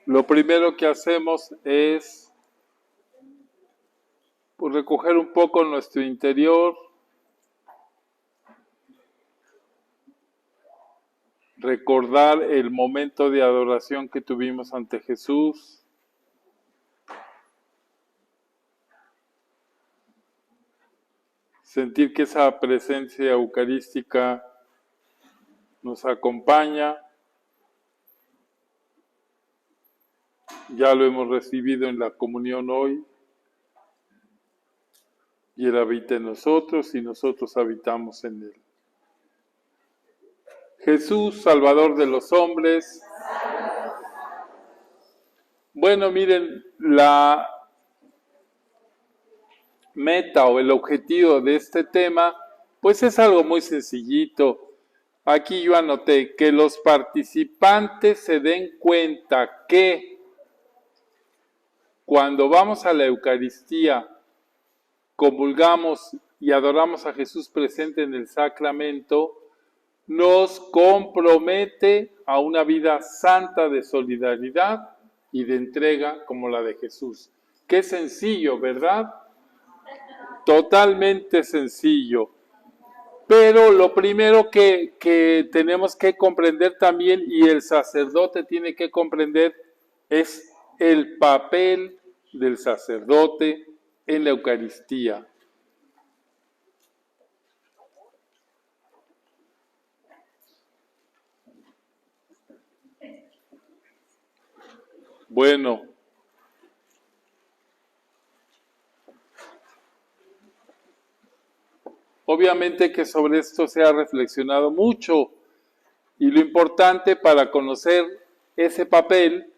Lo primero que hacemos es pues, recoger un poco nuestro interior, recordar el momento de adoración que tuvimos ante Jesús, sentir que esa presencia eucarística nos acompaña. Ya lo hemos recibido en la comunión hoy. Y Él habita en nosotros y nosotros habitamos en Él. Jesús, Salvador de los hombres. Bueno, miren, la meta o el objetivo de este tema, pues es algo muy sencillito. Aquí yo anoté que los participantes se den cuenta que cuando vamos a la Eucaristía, comulgamos y adoramos a Jesús presente en el sacramento, nos compromete a una vida santa de solidaridad y de entrega como la de Jesús. Qué sencillo, ¿verdad? Totalmente sencillo. Pero lo primero que tenemos que comprender también, y el sacerdote tiene que comprender, es el papel del sacerdote en la Eucaristía. Bueno, obviamente que sobre esto se ha reflexionado mucho y lo importante para conocer ese papel,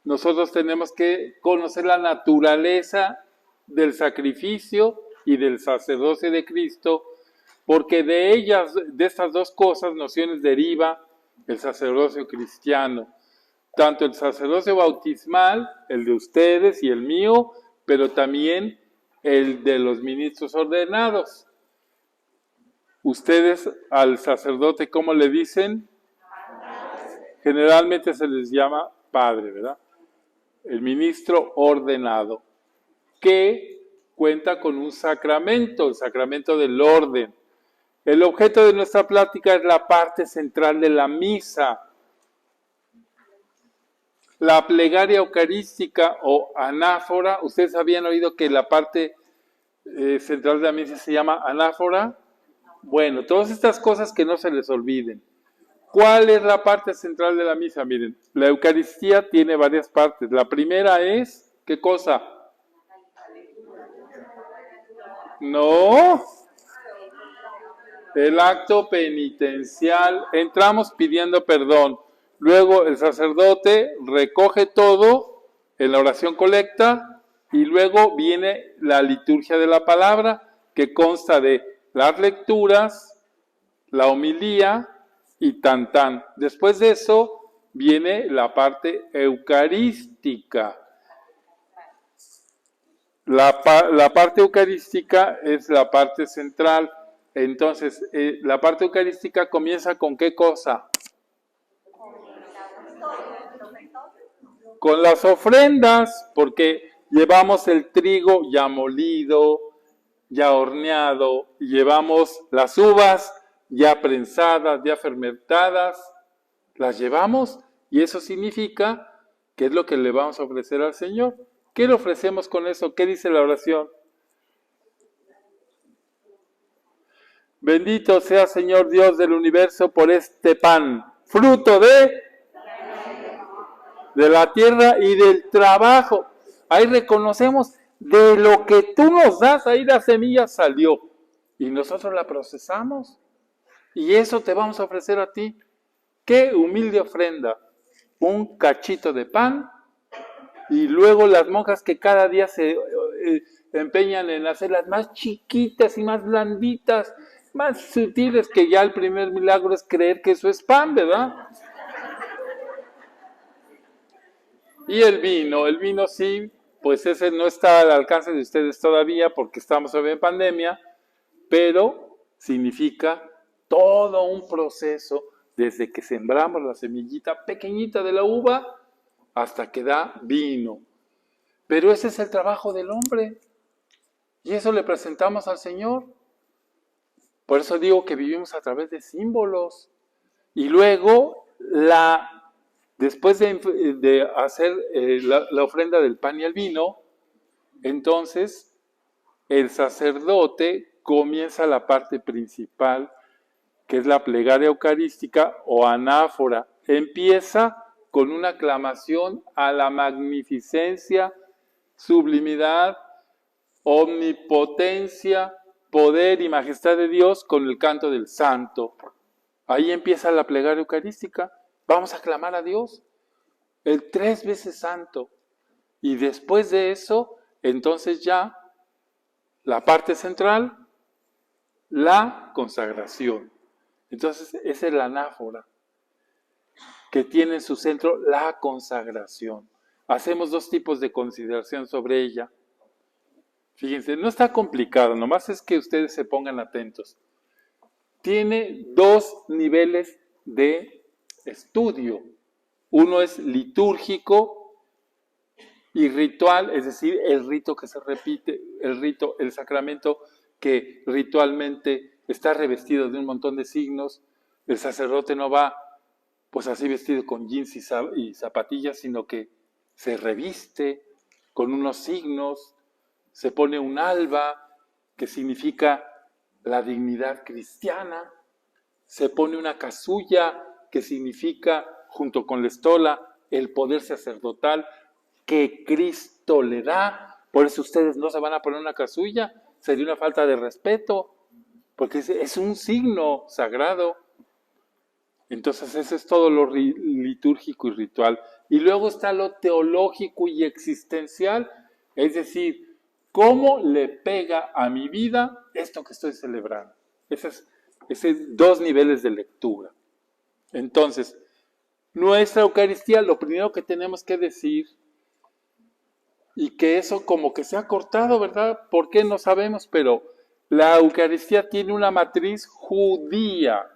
nosotros tenemos que conocer la naturaleza del sacrificio y del sacerdocio de Cristo, porque de ellas, de estas dos cosas, nociones deriva el sacerdocio cristiano. Tanto el sacerdocio bautismal, el de ustedes y el mío, pero también el de los ministros ordenados. Ustedes al sacerdote, ¿cómo le dicen? Generalmente se les llama padre, ¿verdad? El ministro ordenado, que cuenta con un sacramento, el sacramento del orden. El objeto de nuestra plática es la parte central de la misa. La plegaria eucarística o anáfora, ¿ustedes habían oído que la parte central de la misa se llama anáfora? Bueno, todas estas cosas que no se les olviden. ¿Cuál es la parte central de la misa? Miren, la Eucaristía tiene varias partes. La primera es, ¿qué cosa? No, el acto penitencial. Entramos pidiendo perdón. Luego el sacerdote recoge todo en la oración colecta y luego viene la liturgia de la palabra que consta de las lecturas, la homilía y tan tan. Después de eso viene la parte eucarística. La parte eucarística es la parte central. Entonces, la parte eucarística comienza con ¿qué cosa? Con las ofrendas, porque llevamos el trigo ya molido, ya horneado, llevamos las uvas ya prensadas, ya fermentadas, las llevamos y eso significa que es lo que le vamos a ofrecer al Señor. ¿Qué le ofrecemos con eso? ¿Qué dice la oración? Bendito sea Señor Dios del universo por este pan, fruto de la tierra y del trabajo. Ahí reconocemos de lo que tú nos das, ahí la semilla salió y nosotros la procesamos y eso te vamos a ofrecer a ti. Qué humilde ofrenda, un cachito de pan y luego las monjas que cada día se empeñan en hacerlas más chiquitas y más blanditas, más sutiles, que ya el primer milagro es creer que eso es pan, ¿verdad? Y el vino sí, pues ese no está al alcance de ustedes todavía porque estamos en pandemia, pero significa todo un proceso desde que sembramos la semillita pequeñita de la uva hasta que da vino. Pero ese es el trabajo del hombre. Y eso le presentamos al Señor. Por eso digo que vivimos a través de símbolos. Y luego, después de hacer la ofrenda del pan y el vino, entonces el sacerdote comienza la parte principal, que es la plegaria eucarística o anáfora. Empieza con una aclamación a la magnificencia, sublimidad, omnipotencia, poder y majestad de Dios con el canto del santo. Ahí empieza la plegaria eucarística. Vamos a clamar a Dios, el 3 veces santo. Y después de eso, entonces ya, la parte central, la consagración. Entonces, esa es la anáfora, que tiene en su centro la consagración. Hacemos 2 tipos de consideración sobre ella. Fíjense, no está complicado, nomás es que ustedes se pongan atentos. Tiene 2 niveles de estudio. Uno es litúrgico y ritual, es decir, el rito que se repite, el sacramento que ritualmente está revestido de un montón de signos. El sacerdote no va pues así vestido con jeans y zapatillas, sino que se reviste con unos signos, se pone un alba, que significa la dignidad cristiana, se pone una casulla, que significa, junto con la estola, el poder sacerdotal que Cristo le da. Por eso ustedes no se van a poner una casulla, sería una falta de respeto, porque es un signo sagrado. Entonces eso es todo lo litúrgico y ritual. Y luego está lo teológico y existencial, es decir, ¿cómo le pega a mi vida esto que estoy celebrando? Esos 2 niveles de lectura. Entonces, nuestra Eucaristía, lo primero que tenemos que decir, y que eso como que se ha cortado, ¿verdad? ¿Por qué? No sabemos, pero la Eucaristía tiene una matriz judía.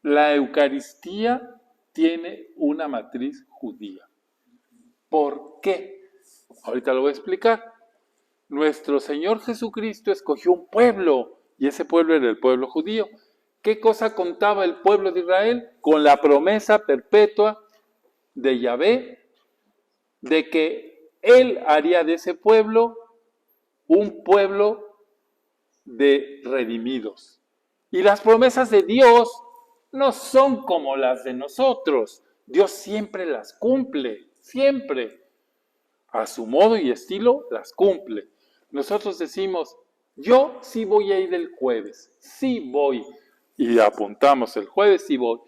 La Eucaristía tiene una matriz judía. ¿Por qué? Ahorita lo voy a explicar. Nuestro Señor Jesucristo escogió un pueblo, y ese pueblo era el pueblo judío. ¿Qué cosa contaba el pueblo de Israel? Con la promesa perpetua de Yahvé, de que Él haría de ese pueblo un pueblo de redimidos. Y las promesas de Dios no son como las de nosotros. Dios siempre las cumple, siempre. A su modo y estilo las cumple. Nosotros decimos, yo sí voy a ir el jueves, sí voy. Y apuntamos el jueves, sí voy.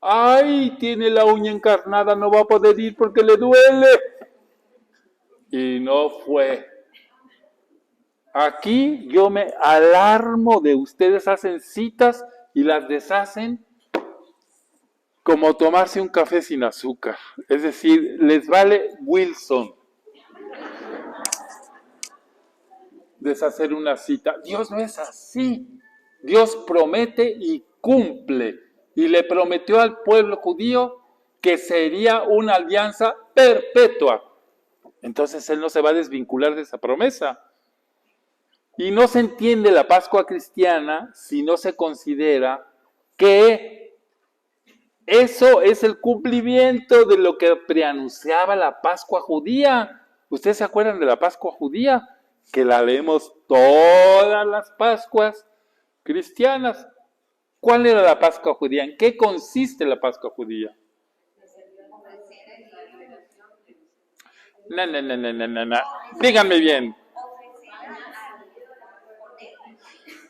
¡Ay, tiene la uña encarnada, no va a poder ir porque le duele! Y no fue. Aquí yo me alarmo de ustedes hacen citas y las deshacen como tomarse un café sin azúcar. Es decir, les vale Wilson deshacer una cita. Dios no es así. Dios promete y cumple. Y le prometió al pueblo judío que sería una alianza perpetua. Entonces Él no se va a desvincular de esa promesa. Y no se entiende la Pascua cristiana si no se considera que eso es el cumplimiento de lo que preanunciaba la Pascua judía. ¿Ustedes se acuerdan de la Pascua judía? Que la leemos todas las Pascuas cristianas. ¿Cuál era la Pascua judía? ¿En qué consiste la Pascua judía? No. Díganme bien.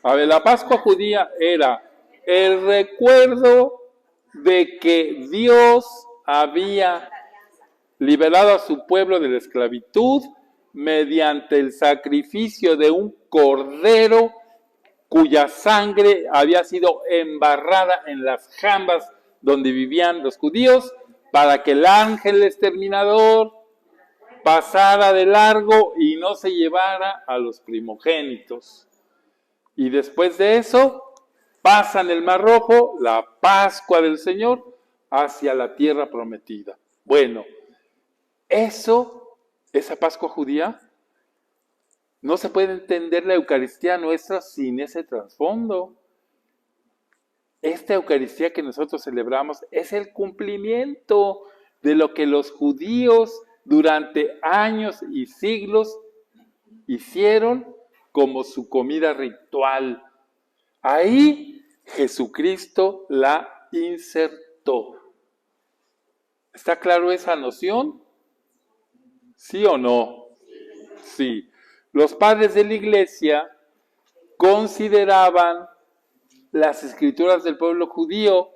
A ver, la Pascua judía era el recuerdo de que Dios había liberado a su pueblo de la esclavitud mediante el sacrificio de un cordero cuya sangre había sido embarrada en las jambas donde vivían los judíos para que el ángel exterminador pasara de largo y no se llevara a los primogénitos. Y después de eso, pasan el Mar Rojo, la Pascua del Señor, hacia la tierra prometida. Bueno, esa Pascua judía, no se puede entender la Eucaristía nuestra sin ese trasfondo. Esta Eucaristía que nosotros celebramos es el cumplimiento de lo que los judíos durante años y siglos hicieron como su comida ritual. Ahí Jesucristo la insertó. ¿Está claro esa noción? ¿Sí o no? Sí. Los padres de la Iglesia consideraban las escrituras del pueblo judío,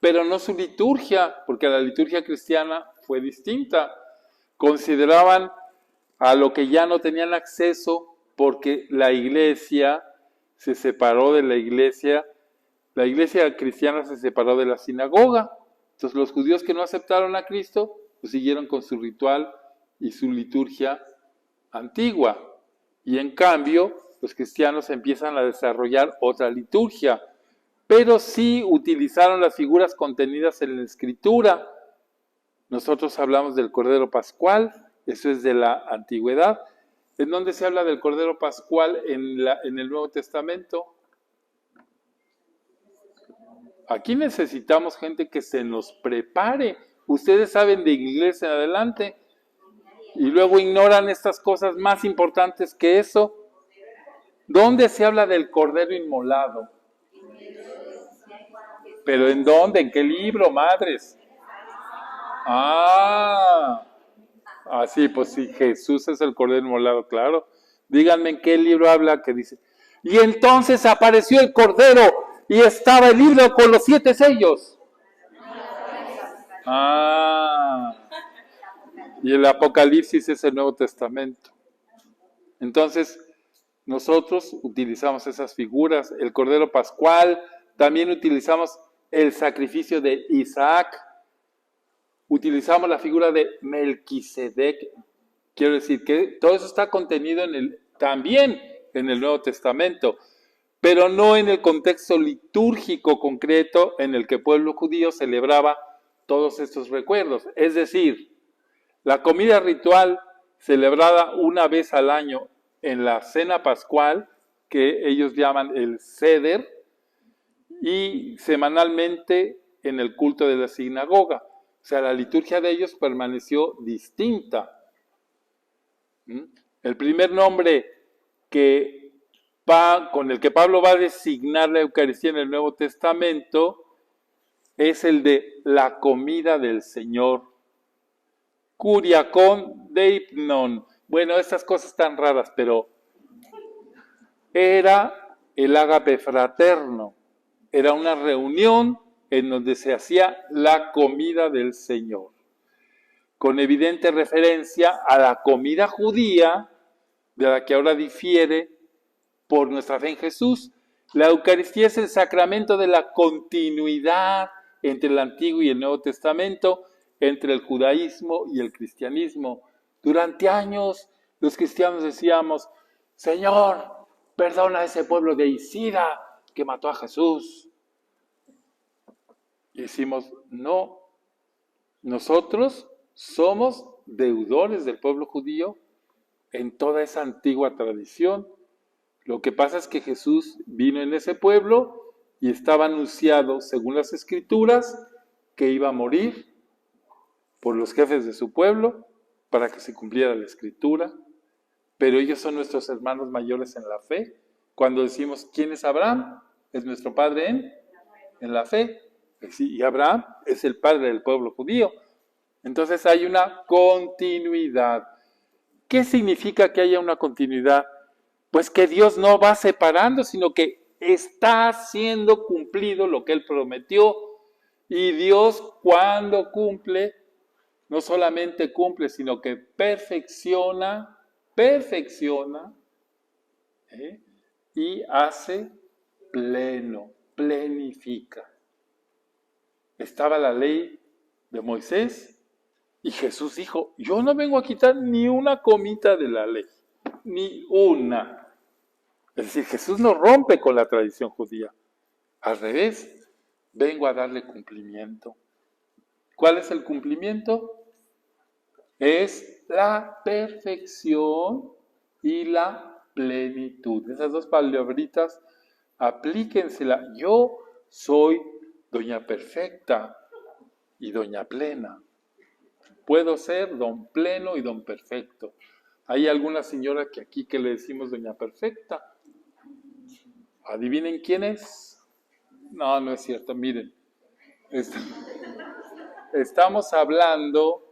pero no su liturgia, porque la liturgia cristiana fue distinta. Consideraban a lo que ya no tenían acceso porque la iglesia se separó de la iglesia cristiana se separó de la sinagoga. Entonces los judíos que no aceptaron a Cristo, pues siguieron con su ritual y su liturgia antigua. Y en cambio, los cristianos empiezan a desarrollar otra liturgia, pero sí utilizaron las figuras contenidas en la Escritura. Nosotros hablamos del Cordero Pascual, eso es de la antigüedad. ¿En dónde se habla del Cordero Pascual en el Nuevo Testamento? Aquí necesitamos gente que se nos prepare. Ustedes saben de inglés en adelante y luego ignoran estas cosas más importantes que eso. ¿Dónde se habla del Cordero inmolado? ¿Pero en dónde? ¿En qué libro, madres? Sí, pues sí, Jesús es el Cordero inmolado, claro. Díganme en qué libro habla que dice. Y entonces apareció el Cordero y estaba el libro con los 7 sellos. Y el Apocalipsis es el Nuevo Testamento. Entonces, nosotros utilizamos esas figuras, el Cordero Pascual, también utilizamos el sacrificio de Isaac, utilizamos la figura de Melquisedec. Quiero decir que todo eso está contenido también en el Nuevo Testamento, pero no en el contexto litúrgico concreto en el que el pueblo judío celebraba todos estos recuerdos. Es decir, la comida ritual celebrada una vez al año en la cena pascual, que ellos llaman el Seder, y semanalmente en el culto de la sinagoga. O sea, la liturgia de ellos permaneció distinta. El primer nombre con el que Pablo va a designar la Eucaristía en el Nuevo Testamento es el de la comida del Señor. Kuriakon deipnon. Bueno, estas cosas tan raras, pero era el ágape fraterno. Era una reunión en donde se hacía la comida del Señor, con evidente referencia a la comida judía, de la que ahora difiere por nuestra fe en Jesús. La Eucaristía es el sacramento de la continuidad entre el Antiguo y el Nuevo Testamento, entre el judaísmo y el cristianismo. Durante años los cristianos decíamos, Señor, perdona a ese pueblo de Isida que mató a Jesús. Y decimos, no, nosotros somos deudores del pueblo judío en toda esa antigua tradición. Lo que pasa es que Jesús vino en ese pueblo y estaba anunciado, según las Escrituras, que iba a morir por los jefes de su pueblo para que se cumpliera la Escritura. Pero ellos son nuestros hermanos mayores en la fe. Cuando decimos, ¿quién es Abraham? Es nuestro padre en la fe. Y Abraham es el padre del pueblo judío. Entonces hay una continuidad. ¿Qué significa que haya una continuidad? Pues que Dios no va separando, sino que está siendo cumplido lo que Él prometió. Y Dios, cuando cumple, no solamente cumple, sino que perfecciona, y hace pleno, plenifica. Estaba la ley de Moisés y Jesús dijo, yo no vengo a quitar ni una comita de la ley, ni una. Es decir, Jesús no rompe con la tradición judía. Al revés, vengo a darle cumplimiento. ¿Cuál es el cumplimiento? es la perfección y la plenitud. Esas dos palabritas, aplíquensela. Yo soy doña perfecta y doña plena. Puedo ser don pleno y don perfecto. Hay alguna señora que aquí que le decimos doña perfecta. ¿Adivinen quién es? No, no es cierto. Miren, estamos hablando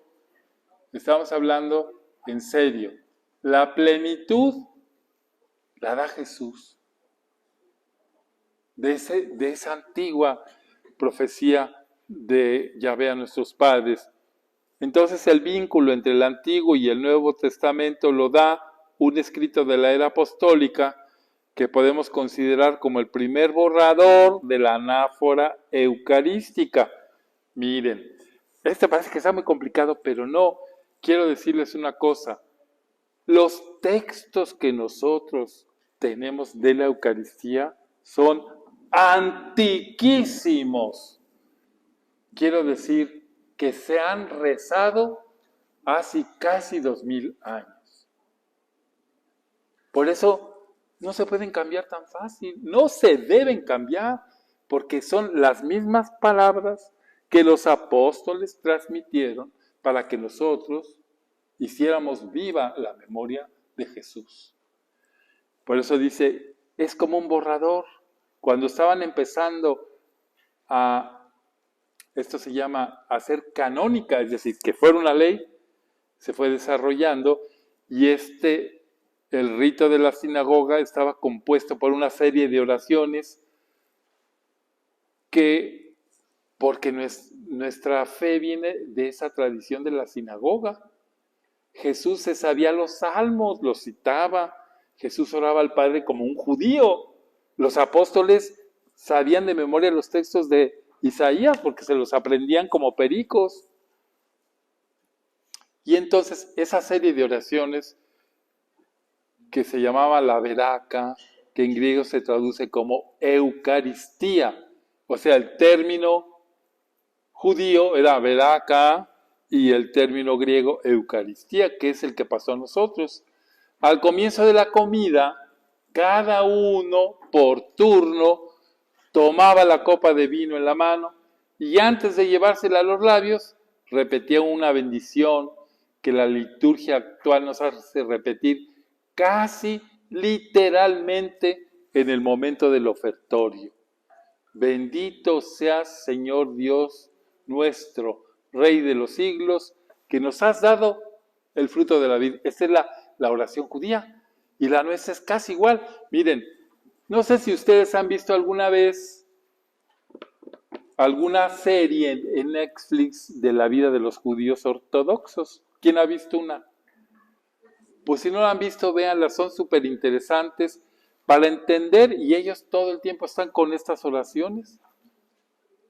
en serio. La plenitud la da Jesús. De esa antigua profecía de Yahvé a nuestros padres. Entonces el vínculo entre el Antiguo y el Nuevo Testamento lo da un escrito de la era apostólica que podemos considerar como el primer borrador de la anáfora eucarística. Miren, parece que está muy complicado, pero no. Quiero decirles una cosa. Los textos que nosotros tenemos de la Eucaristía son antiquísimos. Quiero decir que se han rezado hace casi 2000 años. Por eso no se pueden cambiar tan fácil, no se deben cambiar, porque son las mismas palabras que los apóstoles transmitieron para que nosotros hiciéramos viva la memoria de Jesús. Por eso dice, es como un borrador. Cuando estaban empezando esto se llama hacer canónica, es decir, que fuera una ley, se fue desarrollando y el rito de la sinagoga estaba compuesto por una serie de oraciones porque nuestra fe viene de esa tradición de la sinagoga. Jesús se sabía los salmos, los citaba, Jesús oraba al Padre como un judío. Los apóstoles sabían de memoria los textos de Isaías porque se los aprendían como pericos. Y entonces esa serie de oraciones que se llamaba la veraca, que en griego se traduce como Eucaristía, o sea, el término judío era veraca y el término griego Eucaristía, que es el que pasó a nosotros. Al comienzo de la comida, cada uno por turno tomaba la copa de vino en la mano y antes de llevársela a los labios, repetía una bendición que la liturgia actual nos hace repetir casi literalmente en el momento del ofertorio. Bendito seas, Señor Dios nuestro, Rey de los siglos, que nos has dado el fruto de la vida. Esta es la oración judía y la nuestra es casi igual. Miren, no sé si ustedes han visto alguna vez alguna serie en Netflix de la vida de los judíos ortodoxos. ¿Quién ha visto una? Pues si no la han visto, véanlas, son súper interesantes para entender, y ellos todo el tiempo están con estas oraciones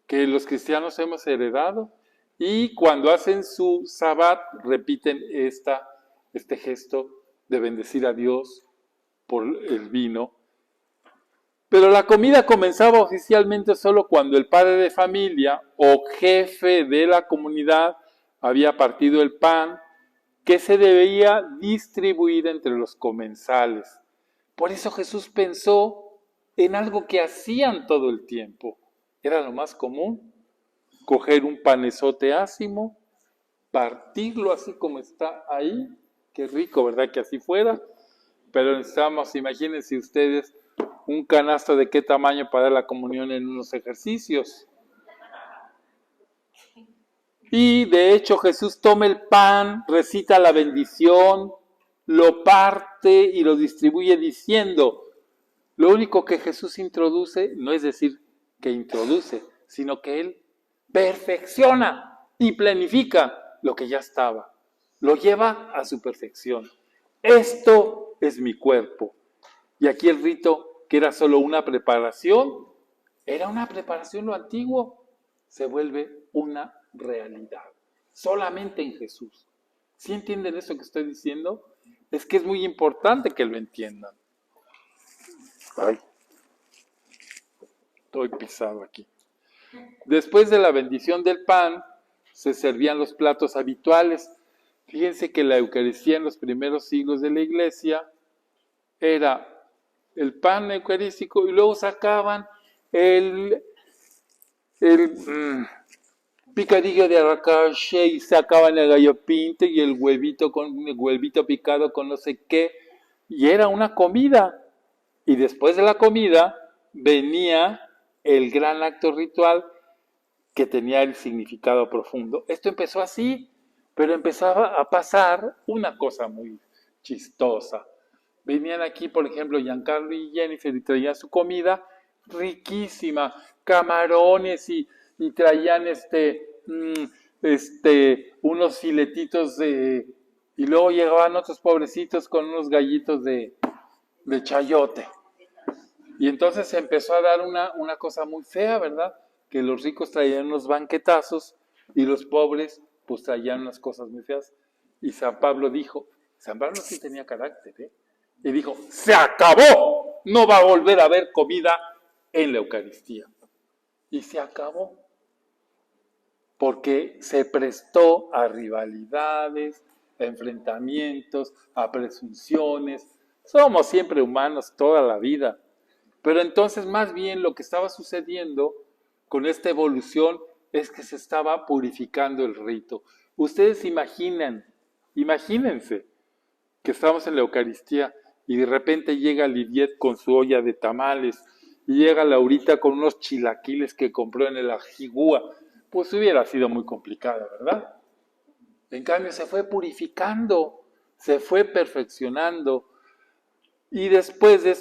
que los cristianos hemos heredado, y cuando hacen su sabbat repiten este gesto de bendecir a Dios por el vino. Pero la comida comenzaba oficialmente solo cuando el padre de familia o jefe de la comunidad había partido el pan que se debía distribuir entre los comensales. Por eso Jesús pensó en algo que hacían todo el tiempo. Era lo más común, coger un panezote ácimo, partirlo así como está ahí, qué rico, ¿verdad? Que así fuera, pero necesitamos, imagínense ustedes, un canasto de qué tamaño para dar la comunión en unos ejercicios. Y de hecho Jesús toma el pan, recita la bendición, lo parte y lo distribuye diciendo, lo único que Jesús introduce, no es decir que introduce, sino que Él perfecciona y planifica lo que ya estaba. Lo lleva a su perfección. Esto es mi cuerpo. Y aquí el rito, que era solo una preparación, era una preparación lo antiguo, se vuelve una realidad. Solamente en Jesús. ¿Sí entienden eso que estoy diciendo? Es que es muy importante que lo entiendan. Ay, estoy pisado aquí. Después de la bendición del pan, se servían los platos habituales. Fíjense que la Eucaristía en los primeros siglos de la Iglesia era el pan eucarístico y luego sacaban el picadillo de arracache y sacaban el gallo pinto y el huevito picado con no sé qué, y era una comida. Y después de la comida venía el gran acto ritual que tenía el significado profundo. Esto empezó así, pero empezaba a pasar una cosa muy chistosa. Venían aquí, por ejemplo, Giancarlo y Jennifer y traían su comida riquísima, camarones y traían unos filetitos y luego llegaban otros pobrecitos con unos gallitos de chayote. Y entonces se empezó a dar una cosa muy fea, ¿verdad? Que los ricos traían unos banquetazos y los pobres pues traían unas cosas muy feas. Y San Pablo sí tenía carácter, ¿eh? Y dijo, ¡se acabó! No va a volver a haber comida en la Eucaristía. Y se acabó. Porque se prestó a rivalidades, a enfrentamientos, a presunciones. Somos siempre humanos toda la vida. Pero entonces más bien lo que estaba sucediendo con esta evolución es que se estaba purificando el rito. Ustedes imagínense que estamos en la Eucaristía y de repente llega Lidiet con su olla de tamales y llega Laurita con unos chilaquiles que compró en el Ajigúa. Pues hubiera sido muy complicado, ¿verdad? En cambio se fue purificando, se fue perfeccionando y después de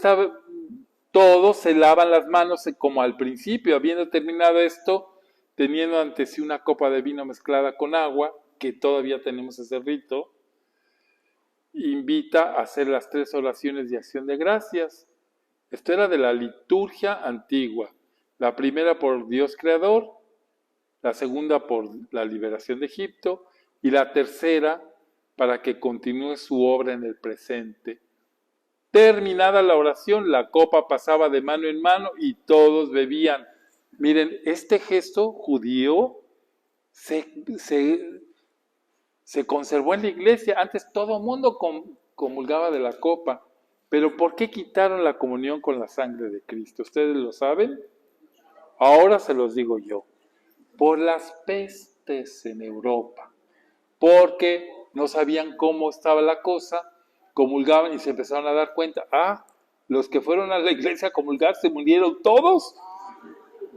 todos se lavan las manos como al principio, habiendo terminado esto, teniendo ante sí una copa de vino mezclada con agua, que todavía tenemos ese rito, invita a hacer las 3 oraciones de acción de gracias. Esto era de la liturgia antigua. La primera por Dios Creador, la segunda por la liberación de Egipto y la tercera para que continúe su obra en el presente. Terminada la oración, la copa pasaba de mano en mano y todos bebían. Miren, este gesto judío se conservó en la iglesia. Antes todo el mundo comulgaba de la copa. Pero ¿por qué quitaron la comunión con la sangre de Cristo? ¿Ustedes lo saben? Ahora se los digo yo. Por las pestes en Europa. Porque no sabían cómo estaba la cosa, comulgaban y se empezaron a dar cuenta, los que fueron a la iglesia a comulgar se murieron todos.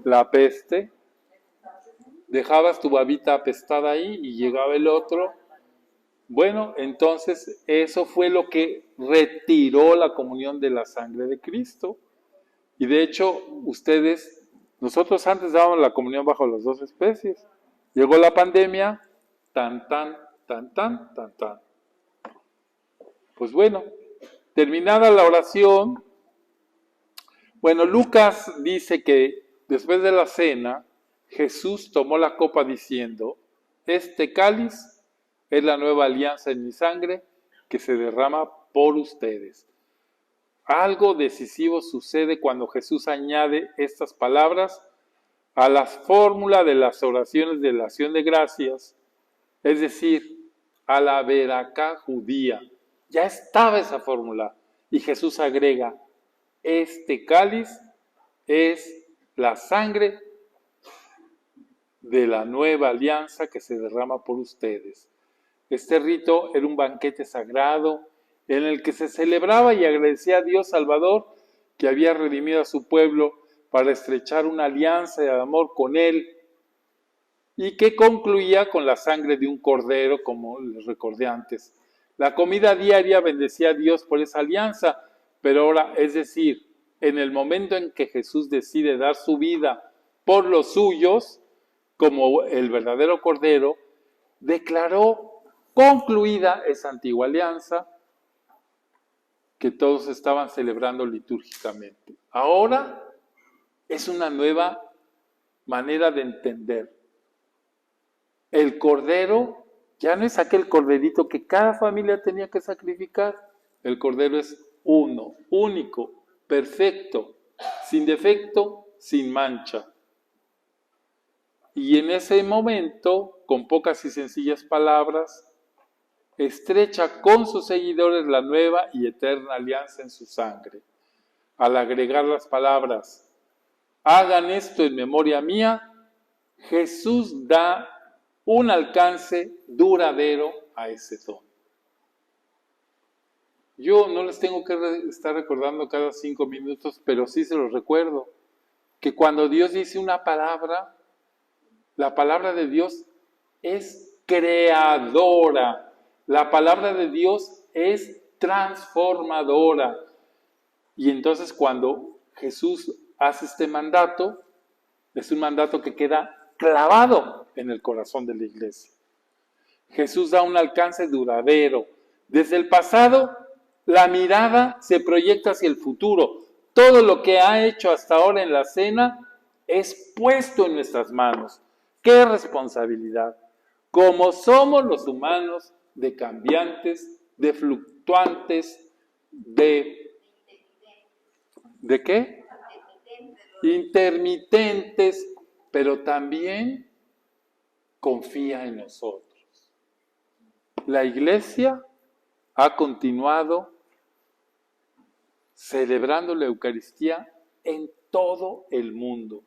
La peste, dejabas tu babita apestada ahí y llegaba el otro. Bueno, entonces eso fue lo que retiró la comunión de la sangre de Cristo. Y de hecho, nosotros antes dábamos la comunión bajo las 2 especies. Llegó la pandemia, tan, tan, tan, tan, tan, tan. Pues bueno, terminada la oración, bueno, Lucas dice que después de la cena, Jesús tomó la copa diciendo, este cáliz es la nueva alianza en mi sangre que se derrama por ustedes. Algo decisivo sucede cuando Jesús añade estas palabras a la fórmula de las oraciones de la acción de gracias, es decir, a la veracá judía. Ya estaba esa fórmula y Jesús agrega, este cáliz es la sangre de la nueva alianza que se derrama por ustedes. Este rito era un banquete sagrado en el que se celebraba y agradecía a Dios Salvador que había redimido a su pueblo para estrechar una alianza de amor con él y que concluía con la sangre de un cordero, como les recordé antes. La comida diaria bendecía a Dios por esa alianza, pero ahora, es decir, en el momento en que Jesús decide dar su vida por los suyos, como el verdadero cordero, declaró concluida esa antigua alianza que todos estaban celebrando litúrgicamente. Ahora es una nueva manera de entender. El cordero ya no es aquel corderito que cada familia tenía que sacrificar. El cordero es uno, único, perfecto, sin defecto, sin mancha. Y en ese momento, con pocas y sencillas palabras, estrecha con sus seguidores la nueva y eterna alianza en su sangre. Al agregar las palabras, hagan esto en memoria mía, Jesús da un alcance duradero a ese don. Yo no les tengo que estar recordando cada 5 minutos, pero sí se los recuerdo, que cuando Dios dice una palabra, la palabra de Dios es creadora, la palabra de Dios es transformadora. Y entonces cuando Jesús hace este mandato, es un mandato que queda clavado en el corazón de la iglesia. Jesús da un alcance duradero. Desde el pasado, la mirada se proyecta hacia el futuro. Todo lo que ha hecho hasta ahora en la cena es puesto en nuestras manos. ¡Qué responsabilidad! Como somos los humanos, de cambiantes, de fluctuantes, ¿de qué? Intermitentes, pero también confía en nosotros. La iglesia ha continuado celebrando la Eucaristía en todo el mundo.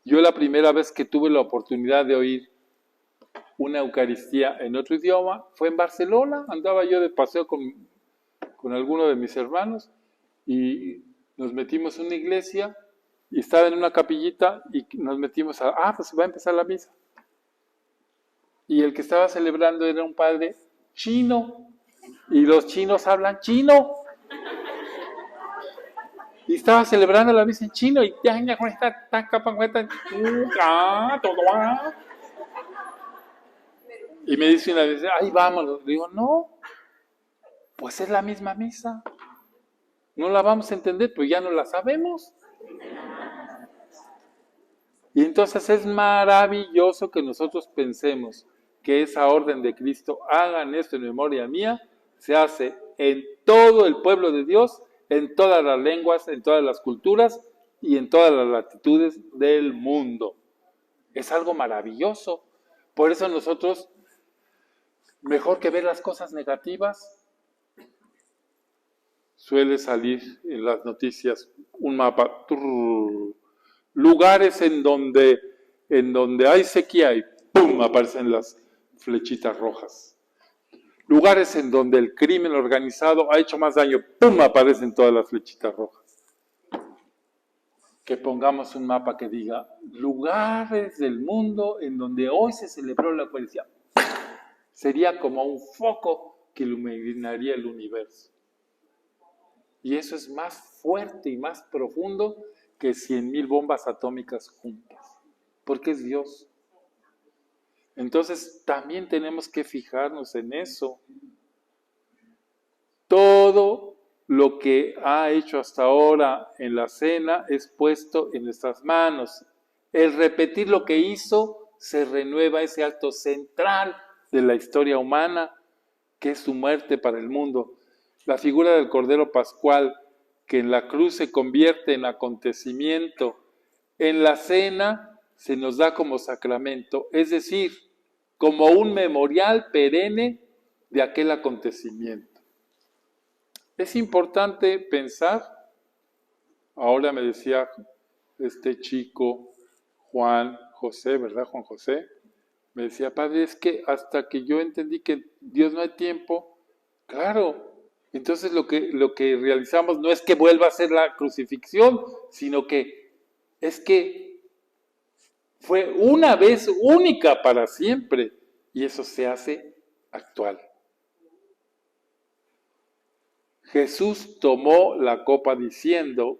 Yo la primera vez que tuve la oportunidad de oír una Eucaristía en otro idioma fue en Barcelona. Andaba yo de paseo con alguno de mis hermanos y nos metimos en una iglesia y estaba en una capillita y nos metimos pues va a empezar la misa. Y el que estaba celebrando era un padre chino y los chinos hablan chino. Y estaba celebrando la misa en chino y y me dice una vez, ay, vámonos. Le digo, no, pues es la misma misa. No la vamos a entender, pues ya no la sabemos. Y entonces es maravilloso que nosotros pensemos que esa orden de Cristo, hagan esto en memoria mía, se hace en todo el pueblo de Dios, en todas las lenguas, en todas las culturas y en todas las latitudes del mundo. Es algo maravilloso. Por eso nosotros, mejor que ver las cosas negativas, suele salir en las noticias un mapa, lugares en donde hay sequía y ¡pum!, aparecen las flechitas rojas. Lugares en donde el crimen organizado ha hecho más daño, ¡pum!, aparecen todas las flechitas rojas. Que pongamos un mapa que diga lugares del mundo en donde hoy se celebró la Eucaristía. Sería como un foco que iluminaría el universo. Y eso es más fuerte y más profundo que 100,000 bombas atómicas juntas, porque es Dios. Entonces también tenemos que fijarnos en eso. Todo lo que ha hecho hasta ahora en la cena es puesto en nuestras manos. El repetir lo que hizo, se renueva ese acto central de la historia humana, que es su muerte para el mundo. La figura del Cordero Pascual, que en la cruz se convierte en acontecimiento, en la cena se nos da como sacramento, es decir, como un memorial perenne de aquel acontecimiento. Es importante pensar, ahora me decía este chico Juan José, ¿verdad, Juan José? Me decía, padre, es que hasta que yo entendí que Dios no hay tiempo, claro, entonces lo que realizamos no es que vuelva a ser la crucifixión, sino que es que fue una vez única para siempre, y eso se hace actual. Jesús tomó la copa diciendo,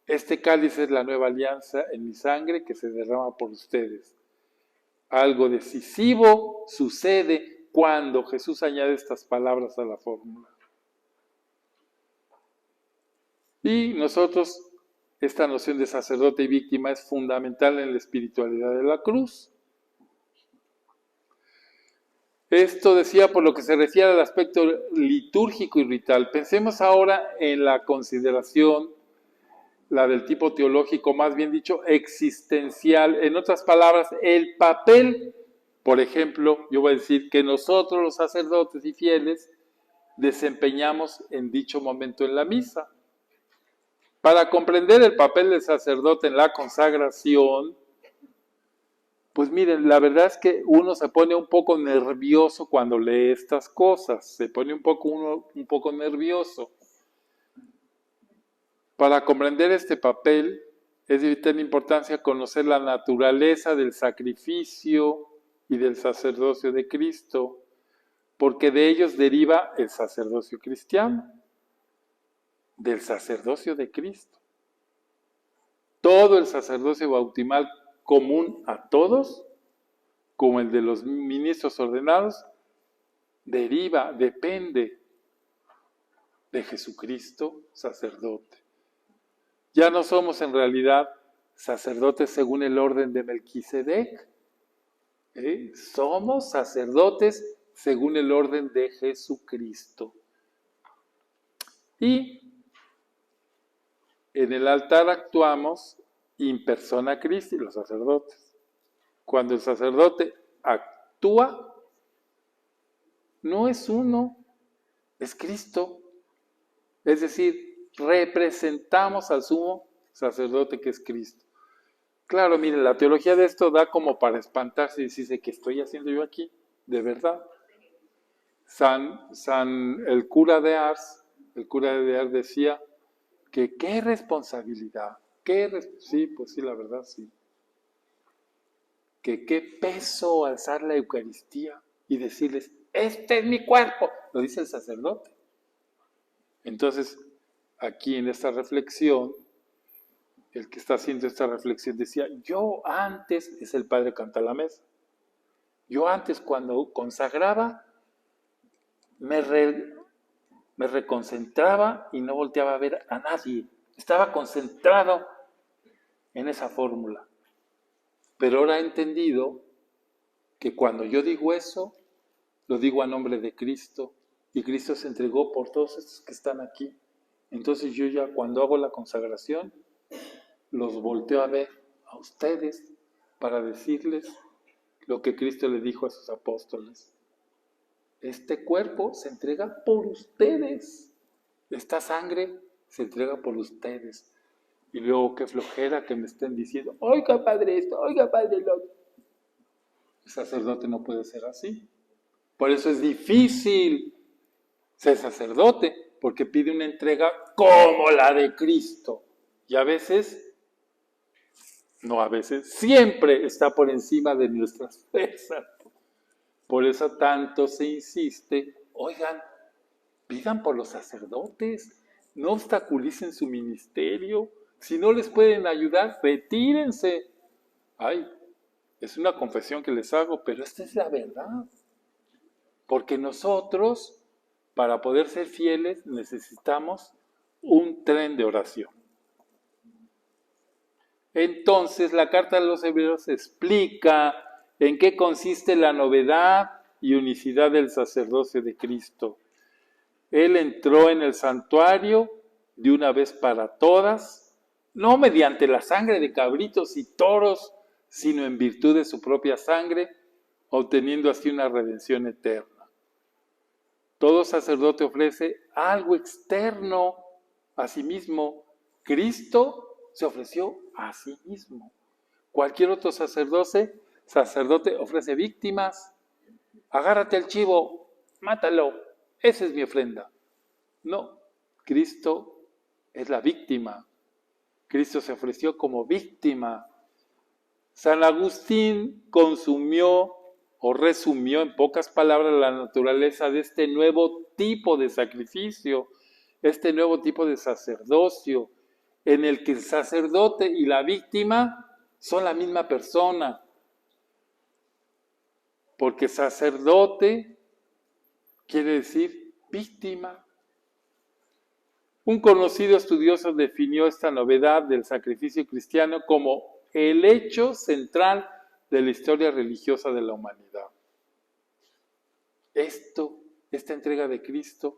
este cáliz es la nueva alianza en mi sangre que se derrama por ustedes. Algo decisivo sucede cuando Jesús añade estas palabras a la fórmula. Y nosotros, esta noción de sacerdote y víctima es fundamental en la espiritualidad de la cruz. Esto decía por lo que se refiere al aspecto litúrgico y ritual. Pensemos ahora en la consideración, la del tipo teológico, más bien dicho, existencial. En otras palabras, el papel Por ejemplo, yo voy a decir que nosotros los sacerdotes y fieles desempeñamos en dicho momento en la misa. Para comprender el papel del sacerdote en la consagración, pues miren, la verdad es que uno se pone un poco nervioso cuando lee estas cosas, se pone un poco nervioso. Para comprender este papel es de vital importancia conocer la naturaleza del sacrificio y del sacerdocio de Cristo, porque de ellos deriva el sacerdocio cristiano, del sacerdocio de Cristo. Todo el sacerdocio bautismal común a todos, como el de los ministros ordenados, depende de Jesucristo, sacerdote. Ya no somos en realidad sacerdotes según el orden de Melquisedec, somos sacerdotes según el orden de Jesucristo. Y en el altar actuamos in persona Christi, los sacerdotes. Cuando el sacerdote actúa, no es uno, es Cristo. Es decir, representamos al sumo sacerdote que es Cristo. Claro, miren, la teología de esto da como para espantarse y decirse, ¿qué estoy haciendo yo aquí? De verdad. El cura de Ars decía que qué responsabilidad, sí, pues sí, la verdad sí. Que qué peso alzar la Eucaristía y decirles, este es mi cuerpo, lo dice el sacerdote. Entonces, aquí en esta reflexión, el que está haciendo esta reflexión decía, yo antes, es el padre Cantalamesa, yo antes cuando consagraba, me reconcentraba y no volteaba a ver a nadie. Estaba concentrado en esa fórmula. Pero ahora he entendido que cuando yo digo eso, lo digo a nombre de Cristo. Y Cristo se entregó por todos estos que están aquí. Entonces yo ya cuando hago la consagración, los volteo a ver a ustedes para decirles lo que Cristo le dijo a sus apóstoles. Este cuerpo se entrega por ustedes. Esta sangre se entrega por ustedes. Y luego qué flojera que me estén diciendo, oiga padre esto, oiga padre lo otro. El sacerdote no puede ser así. Por eso es difícil ser sacerdote, porque pide una entrega como la de Cristo. Y a veces, siempre está por encima de nuestras fuerzas. Por eso tanto se insiste, oigan, pidan por los sacerdotes, no obstaculicen su ministerio, si no les pueden ayudar, retírense. Ay, es una confesión que les hago, pero esta es la verdad. Porque nosotros, para poder ser fieles, necesitamos un tren de oración. Entonces, la carta de los Hebreos explica en qué consiste la novedad y unicidad del sacerdocio de Cristo. Él entró en el santuario de una vez para todas, no mediante la sangre de cabritos y toros, sino en virtud de su propia sangre, obteniendo así una redención eterna. Todo sacerdote ofrece algo externo a sí mismo. Cristo se ofreció a sí mismo. Cualquier otro sacerdote ofrece víctimas. Agárrate al chivo, mátalo, esa es mi ofrenda. No, Cristo es la víctima. Cristo se ofreció como víctima. San Agustín consumió o resumió en pocas palabras la naturaleza de este nuevo tipo de sacrificio, este nuevo tipo de sacerdocio, en el que el sacerdote y la víctima son la misma persona. Porque sacerdote quiere decir víctima. Un conocido estudioso definió esta novedad del sacrificio cristiano como el hecho central de la historia religiosa de la humanidad. Esta entrega de Cristo,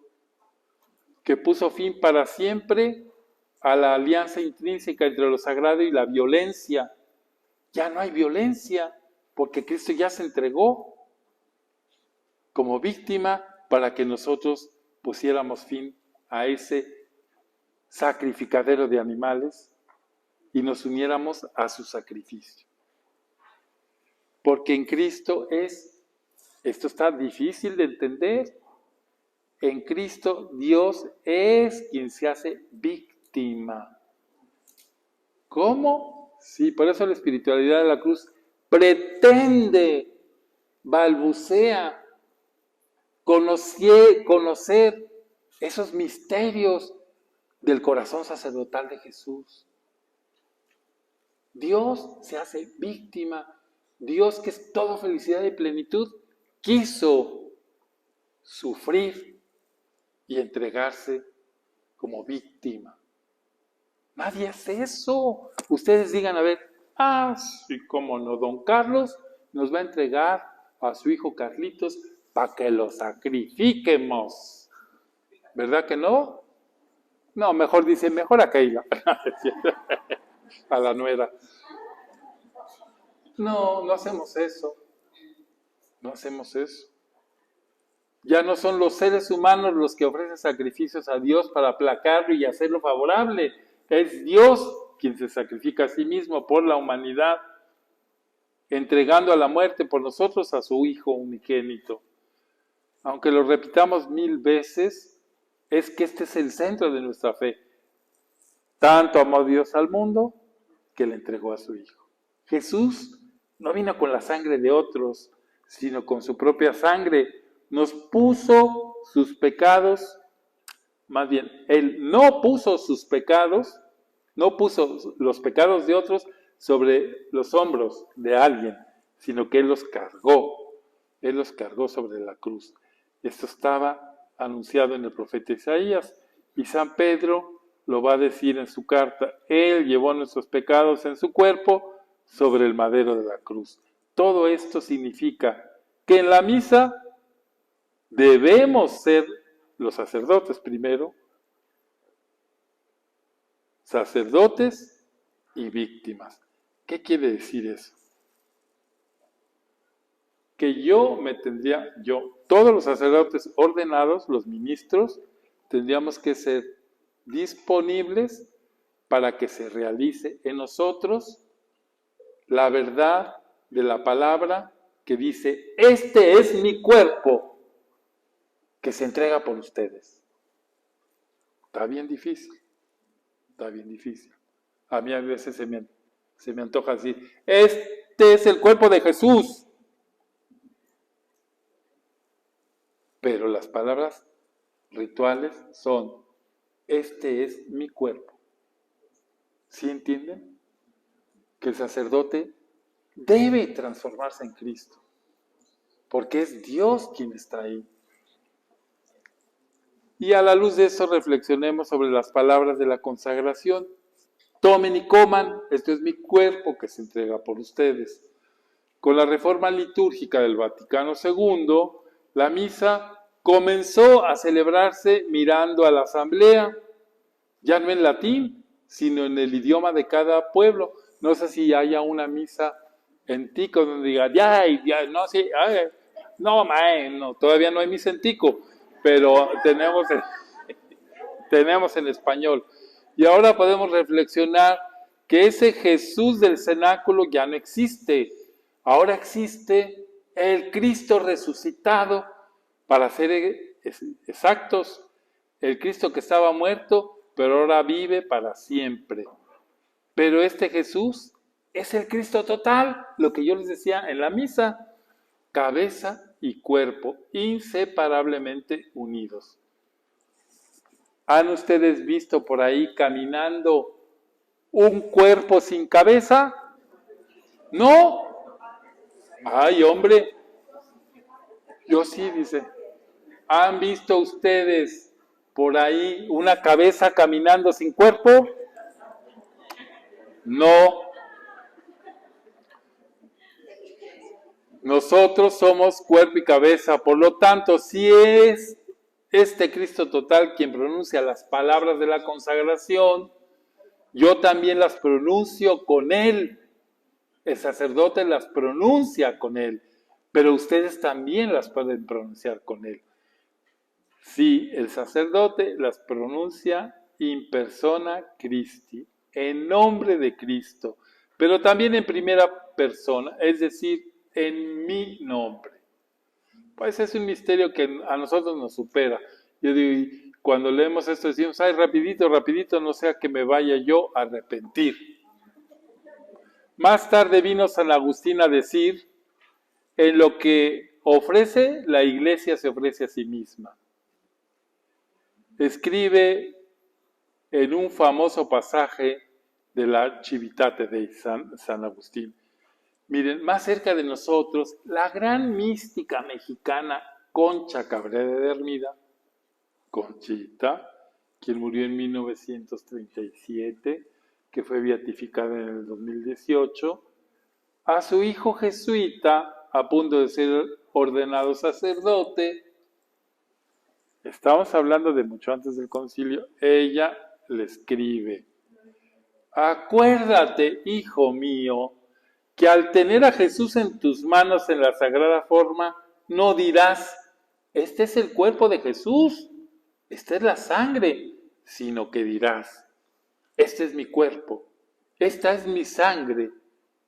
que puso fin para siempre a la alianza intrínseca entre lo sagrado y la violencia. Ya no hay violencia. porque Cristo ya se entregó como víctima para que nosotros pusiéramos fin a ese sacrificadero de animales y nos uniéramos a su sacrificio. Porque en Cristo esto está difícil de entender, en Cristo Dios es quien se hace víctima. ¿Cómo? Sí, por eso la espiritualidad de la cruz pretende, balbucea, conocer esos misterios del corazón sacerdotal de Jesús. Dios se hace víctima. Dios, que es todo felicidad y plenitud, quiso sufrir y entregarse como víctima. Nadie hace eso. Ustedes digan, a ver, sí, cómo no, don Carlos nos va a entregar a su hijo Carlitos para que lo sacrifiquemos. ¿Verdad que no? No, mejor dice, mejor a Keila. A la nuera. No hacemos eso. No hacemos eso. Ya no son los seres humanos los que ofrecen sacrificios a Dios para aplacarlo y hacerlo favorable. Es Dios quien se sacrifica a sí mismo por la humanidad, entregando a la muerte por nosotros a su Hijo unigénito. Aunque lo repitamos 1000 veces, es que este es el centro de nuestra fe. Tanto amó Dios al mundo que le entregó a su Hijo. Jesús no vino con la sangre de otros, sino con su propia sangre. Nos puso sus pecados, más bien, Él no puso sus pecados, no puso los pecados de otros sobre los hombros de alguien, sino que Él los cargó sobre la cruz. Esto estaba anunciado en el profeta Isaías, y San Pedro lo va a decir en su carta: Él llevó nuestros pecados en su cuerpo sobre el madero de la cruz. Todo esto significa que en la misa debemos ser los sacerdotes primero, sacerdotes y víctimas. ¿Qué quiere decir eso? Que todos los sacerdotes ordenados, los ministros, tendríamos que ser disponibles para que se realice en nosotros la verdad de la palabra que dice: este es mi cuerpo que se entrega por ustedes. Está bien difícil. A mí a veces se me antoja decir: este es el cuerpo de Jesús. Pero las palabras rituales son: este es mi cuerpo. ¿Sí entienden? Que el sacerdote debe transformarse en Cristo, porque es Dios quien está ahí. Y a la luz de eso reflexionemos sobre las palabras de la consagración. Tomen y coman, esto es mi cuerpo que se entrega por ustedes. Con la reforma litúrgica del Vaticano II, la misa comenzó a celebrarse mirando a la asamblea, ya no en latín, sino en el idioma de cada pueblo. No sé si haya una misa en tico donde diga, no, todavía no hay misa en tico, pero tenemos en español. Y ahora podemos reflexionar que ese Jesús del cenáculo ya no existe. Ahora existe el Cristo resucitado, para ser exactos, el Cristo que estaba muerto, pero ahora vive para siempre. Pero este Jesús es el Cristo total, lo que yo les decía en la misa: cabeza y cuerpo, inseparablemente unidos. ¿Han ustedes visto por ahí caminando un cuerpo sin cabeza? ¿No? Ay, hombre. Yo sí, dice. ¿Han visto ustedes por ahí una cabeza caminando sin cuerpo? No. Nosotros somos cuerpo y cabeza, por lo tanto, si es este Cristo total quien pronuncia las palabras de la consagración, yo también las pronuncio con Él. El sacerdote las pronuncia con él, pero ustedes también las pueden pronunciar con él. Sí, el sacerdote las pronuncia in persona Christi, en nombre de Cristo, pero también en primera persona, es decir, en mi nombre. Pues es un misterio que a nosotros nos supera. Yo digo, cuando leemos esto decimos, ay, rapidito, rapidito, no sea que me vaya yo a arrepentir. Más tarde vino San Agustín a decir, en lo que ofrece, la Iglesia se ofrece a sí misma. Escribe en un famoso pasaje de la Civitate de San Agustín. Miren, más cerca de nosotros, la gran mística mexicana Concha Cabrera de Hermida, Conchita, quien murió en 1937, que fue beatificada en el 2018, a su hijo jesuita, a punto de ser ordenado sacerdote, estamos hablando de mucho antes del concilio, ella le escribe, acuérdate, hijo mío, que al tener a Jesús en tus manos en la sagrada forma, no dirás, este es el cuerpo de Jesús, esta es la sangre, sino que dirás, este es mi cuerpo, esta es mi sangre.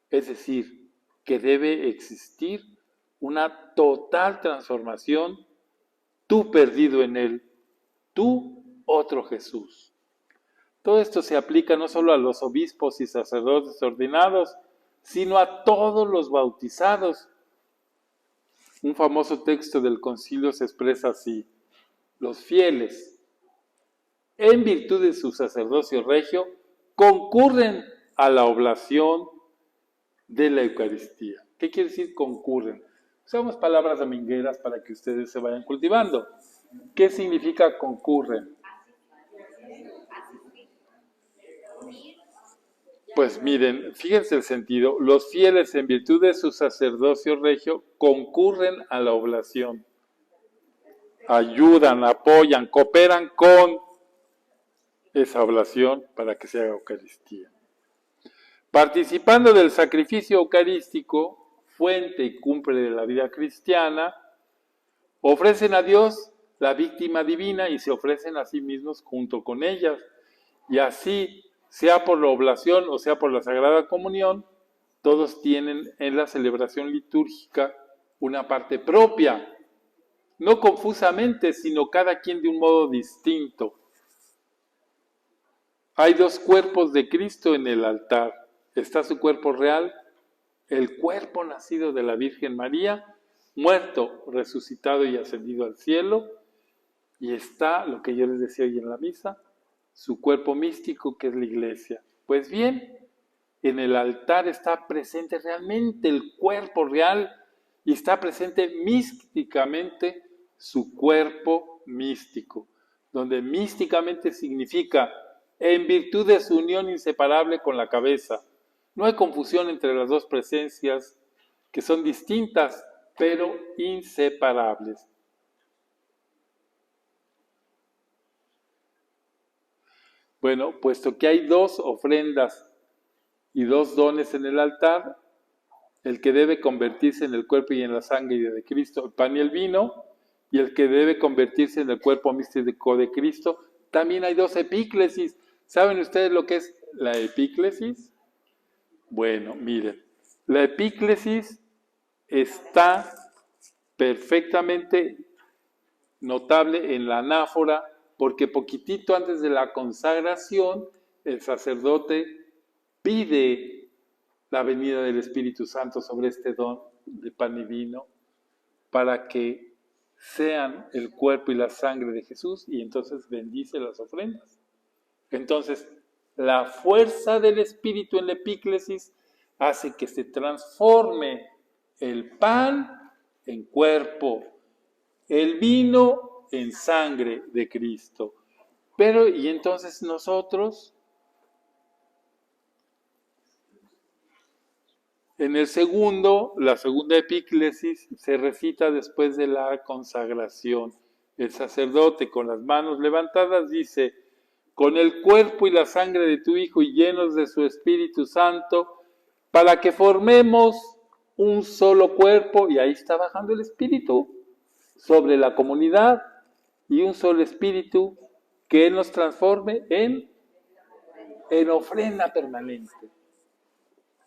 Es decir, que debe existir una total transformación, tú perdido en él, tú otro Jesús. Todo esto se aplica no solo a los obispos y sacerdotes ordenados, sino a todos los bautizados. Un famoso texto del concilio se expresa así, los fieles, en virtud de su sacerdocio regio, concurren a la oblación de la Eucaristía. ¿Qué quiere decir concurren? Usamos palabras domingueras para que ustedes se vayan cultivando. ¿Qué significa concurren? Pues miren, fíjense el sentido. Los fieles, en virtud de su sacerdocio regio, concurren a la oblación. Ayudan, apoyan, cooperan con esa oblación para que se haga Eucaristía. Participando del sacrificio eucarístico, fuente y cumbre de la vida cristiana, ofrecen a Dios la víctima divina y se ofrecen a sí mismos junto con ellas. Y así, sea por la oblación o sea por la Sagrada Comunión, todos tienen en la celebración litúrgica una parte propia, no confusamente, sino cada quien de un modo distinto. Hay dos cuerpos de Cristo en el altar. Está su cuerpo real, el cuerpo nacido de la Virgen María, muerto, resucitado y ascendido al cielo, y está, lo que yo les decía hoy en la misa, su cuerpo místico que es la Iglesia. Pues bien, en el altar está presente realmente el cuerpo real y está presente místicamente su cuerpo místico, donde místicamente significa en virtud de su unión inseparable con la cabeza. No hay confusión entre las dos presencias, que son distintas, pero inseparables. Bueno, puesto que hay dos ofrendas y dos dones en el altar, el que debe convertirse en el cuerpo y en la sangre de Cristo, el pan y el vino, y el que debe convertirse en el cuerpo místico de Cristo, también hay dos epíclesis. ¿Saben ustedes lo que es la epíclesis? Bueno, miren, la epíclesis está perfectamente notable en la anáfora, porque poquitito antes de la consagración, el sacerdote pide la venida del Espíritu Santo sobre este don de pan y vino, para que sean el cuerpo y la sangre de Jesús, y entonces bendice las ofrendas. Entonces, la fuerza del Espíritu en la epíclesis hace que se transforme el pan en cuerpo, el vino en sangre de Cristo. Pero, y entonces nosotros, en el segundo, la segunda epíclesis se recita después de la consagración. El sacerdote con las manos levantadas dice, con el cuerpo y la sangre de tu Hijo y llenos de su Espíritu Santo, para que formemos un solo cuerpo, y ahí está bajando el Espíritu sobre la comunidad, y un solo Espíritu que Él nos transforme en ofrenda permanente.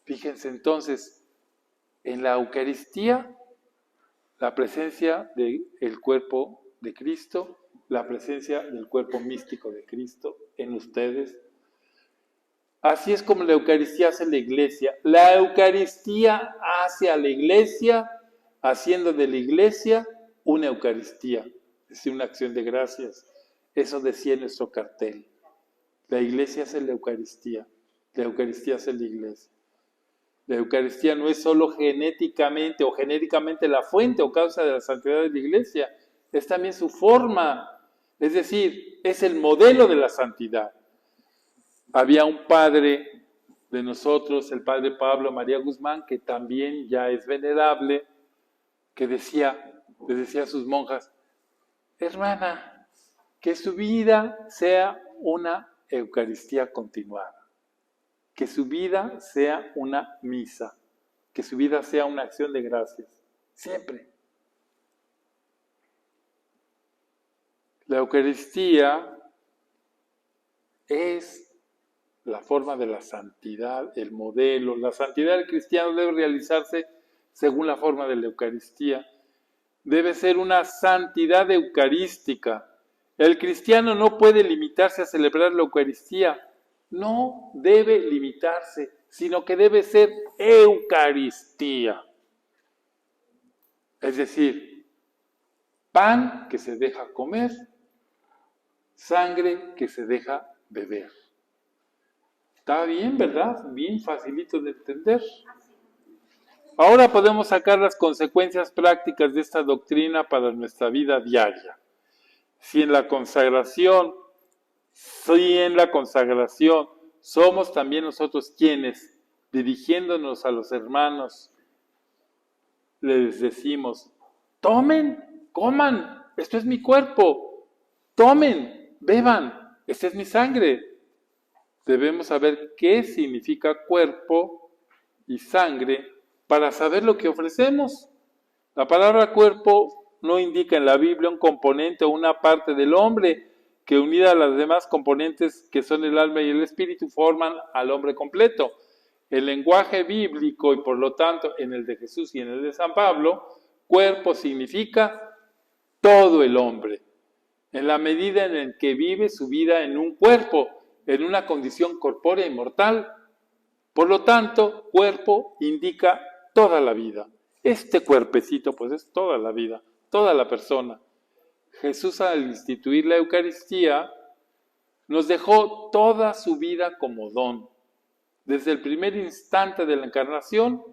Fíjense entonces, en la Eucaristía, la presencia del cuerpo de Cristo, la presencia del cuerpo místico de Cristo en ustedes. Así es como la Eucaristía hace la Iglesia. La Eucaristía hace a la Iglesia, haciendo de la Iglesia una Eucaristía, es decir, una acción de gracias. Eso decía en nuestro cartel. La Iglesia hace la Eucaristía hace la Iglesia. La Eucaristía no es solo genéticamente o genéricamente la fuente o causa de la santidad de la Iglesia, es también su forma, es decir, es el modelo de la santidad. Había un padre de nosotros, el padre Pablo María Guzmán, que también ya es venerable, que le decía a sus monjas: hermana, que su vida sea una Eucaristía continuada, que su vida sea una misa, que su vida sea una acción de gracias, siempre. La Eucaristía es la forma de la santidad, el modelo. La santidad del cristiano debe realizarse según la forma de la Eucaristía. Debe ser una santidad eucarística. El cristiano no puede limitarse a celebrar la Eucaristía. No debe limitarse, sino que debe ser Eucaristía. Es decir, pan que se deja comer, sangre que se deja beber. Está bien, ¿verdad? Bien facilito de entender. Ahora podemos sacar las consecuencias prácticas de esta doctrina para nuestra vida diaria. Si en la consagración somos también nosotros quienes, dirigiéndonos a los hermanos, les decimos: tomen, coman, esto es mi cuerpo, tomen, beban, esta es mi sangre. Debemos saber qué significa cuerpo y sangre para saber lo que ofrecemos. La palabra cuerpo no indica en la Biblia un componente o una parte del hombre que, unida a las demás componentes que son el alma y el espíritu, forman al hombre completo. El lenguaje bíblico, y por lo tanto en el de Jesús y en el de San Pablo, cuerpo significa todo el hombre, en la medida en que vive su vida en un cuerpo, en una condición corpórea y mortal. Por lo tanto, cuerpo indica toda la vida. Este cuerpecito, pues, es toda la vida, toda la persona. Jesús, al instituir la Eucaristía, nos dejó toda su vida como don. Desde el primer instante de la encarnación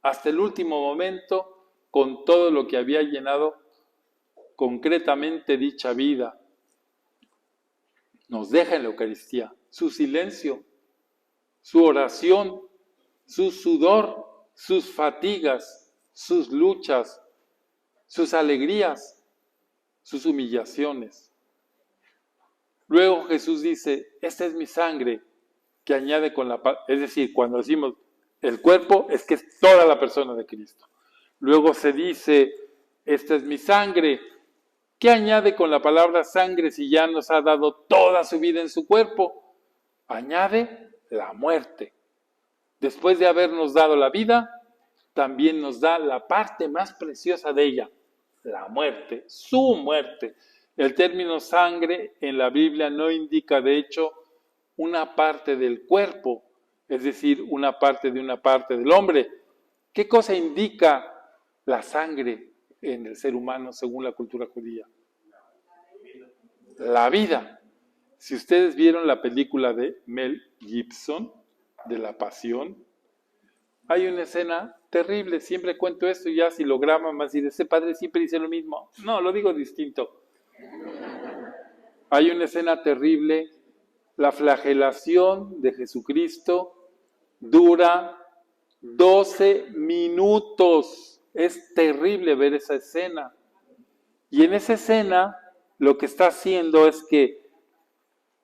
hasta el último momento, con todo lo que había llenado concretamente dicha vida. Nos deja en la Eucaristía su silencio, su oración, su sudor, sus fatigas, sus luchas, sus alegrías, sus humillaciones. Luego Jesús dice: esta es mi sangre, que añade con la... Es decir, cuando decimos el cuerpo, es que es toda la persona de Cristo. Luego se dice: esta es mi sangre, que añade con la palabra sangre si ya nos ha dado toda su vida en su cuerpo. Añade la muerte. Después de habernos dado la vida, también nos da la parte más preciosa de ella, la muerte, su muerte. El término sangre en la Biblia no indica, de hecho, una parte del cuerpo, es decir, una parte del hombre. ¿Qué cosa indica la sangre en el ser humano según la cultura judía? La vida. Si ustedes vieron la película de Mel Gibson, de La Pasión, hay una escena terrible. Siempre cuento esto y ya si lo graban más y ese padre siempre dice lo mismo. No, lo digo distinto. Hay una escena terrible. La flagelación de Jesucristo dura 12 minutos. Es terrible ver esa escena. Y en esa escena lo que está haciendo es que